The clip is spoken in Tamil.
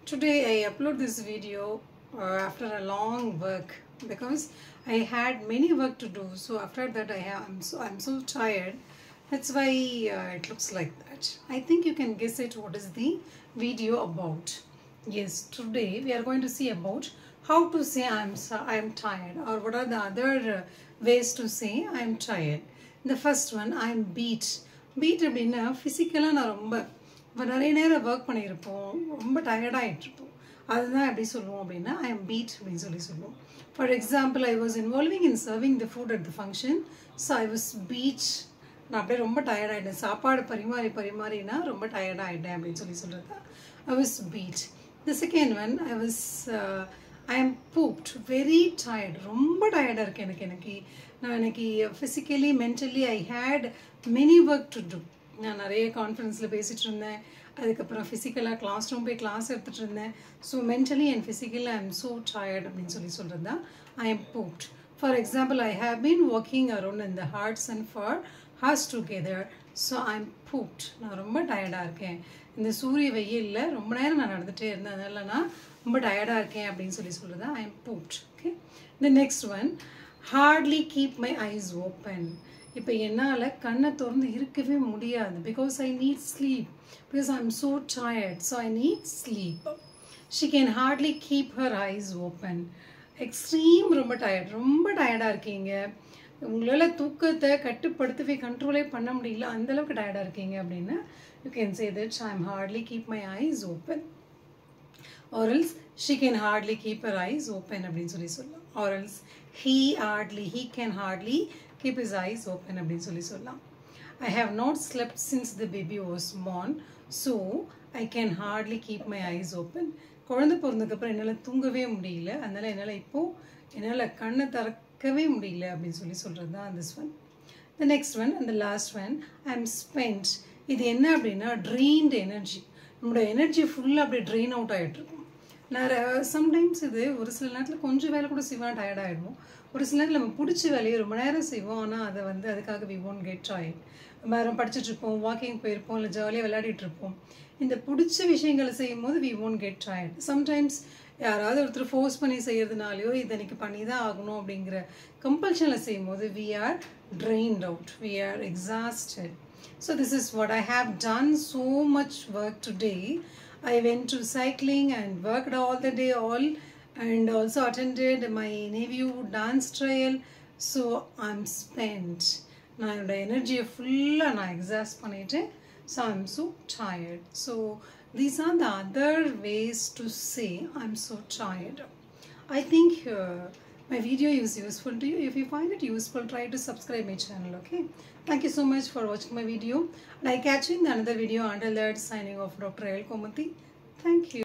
Today I upload this video after a long work because I had many work to do. So after that I'm so tired. That's why it looks like that. I think you can guess it what is the video about. Yes, today we are going to see about how to say I'm tired, or what are the other ways to say I'm tired. The first one, I'm beat. Beat அப்படின்னா ஃபிசிக்கலாக நான் ரொம்ப இப்போ நிறைய நேரம் ஒர்க் பண்ணியிருப்போம், ரொம்ப டயர்டாகிட்ருப்போம். அதுதான் எப்படி சொல்லுவோம் அப்படின்னா ஐ எம் பீட் அப்படின்னு சொல்லுவோம். For example, I was involving in serving the food at the function. So I was beat. நான் அப்படியே ரொம்ப டயர்டாகிட்டேன். சாப்பாடு பரிமாறினா ரொம்ப டயர்டாகிட்டேன் அப்படின்னு சொல்கிறது தான் I was beat. The second one, I am pooped, very tired. ரொம்ப டயர்டாக இருக்கேன். நான் எனக்கு physically mentally I had many work to do. நான் நிறைய கான்ஃபரன்ஸில் பேசிகிட்டு இருந்தேன். அதுக்கப்புறம் ஃபிசிக்கலாக கிளாஸ் ரூம் போய் கிளாஸ் எடுத்துகிட்டு இருந்தேன். So mentally and physically I am so tired அப்படின்னு சொல்கிறது தான் I am pooped. For example, I have been working around in the hearts and for hours together. So I am pooped. நான் ரொம்ப டயர்டாக இருக்கேன். இந்த சூரிய வெயிலில் ரொம்ப நேரம் நான் நடந்துகிட்டே இருந்தேன், அதனால நான் ரொம்ப டயர்டாக இருக்கேன் அப்படின்னு சொல்கிறது தான் I am pooped. Okay, the next one, hardly keep my eyes open. இப்போ என்னால் கண்ணை திறந்து இருக்கவே முடியாது. Because I need sleep. Because I am so tired. So I need sleep. She can hardly keep her eyes open. Extreme ரொம்ப டயர்டாக இருக்கீங்க. உங்களால் தூக்கத்தை கட்டுப்படுத்தவே கண்ட்ரோலே பண்ண முடியல, அந்தளவுக்கு டயர்டாக இருக்கீங்க அப்படின்னா you can say that I am hardly keep my eyes open. or else she can hardly keep her eyes open அப்படின்னு சொல்லலாம். or else he can hardly keep his eyes open அப்படின்னு சொல்லலாம். I have not slept since the baby was born, so I can hardly keep my eyes open. குழந்தை பிறந்ததுக்கப்புறம் என்னால் தூங்கவே முடியல, அதனால் என்னால் கண்ணை திறக்கவே முடியல அப்படின்னு சொல்கிறது தான் this one. The next one and the last one, I am spent. இது என்ன அப்படின்னா ட்ரெயின்டு எனர்ஜி. நம்மளோட எனர்ஜி ஃபுல்லாக அப்படியே ட்ரெயின் அவுட் ஆகிட்ருக்கும். சம்டைம்ஸ் இது ஒரு சில நேரத்தில் கொஞ்சம் வேலை கூட செய்வோம், டயர்டாகிடுவோம். ஒரு சில நேரத்தில் நம்ம பிடிச்ச வேலையை ரொம்ப நேரம் செய்வோம், ஆனால் அதை அதுக்காக வி ஒன்ட் கெட் டயர்ட். வேறு படிச்சுட்ருப்போம், வாக்கிங் போயிருப்போம், இல்லை ஜாலியாக விளையாடிட்டு இருப்போம். இந்த பிடிச்ச விஷயங்களை செய்யும் போது we won't get tired. Sometimes யாராவது ஒருத்தர் ஃபோர்ஸ் பண்ணி செய்கிறதுனாலையோ இது எனக்கு பண்ணி தான் ஆகணும் அப்படிங்கிற கம்பல்ஷனில் செய்யும் போது we are drained out, we are exhausted. So this is what I have done. So much work today. I went to cycling and worked all the day and also attended my nephew dance trial. So I'm spent. நான் என்னோட எனர்ஜியை ஃபுல்லாக நான் எக்ஸாஸ்ட் பண்ணிட்டேன். So I'm so tired. So these are the other ways to say I'm so tired. I think my video is useful to you. If you find it useful, try to subscribe my channel. Okay, thank you so much for watching my video, and I catch you in another video. Until that, signing off, Dr. L. Komuthi. Thank you.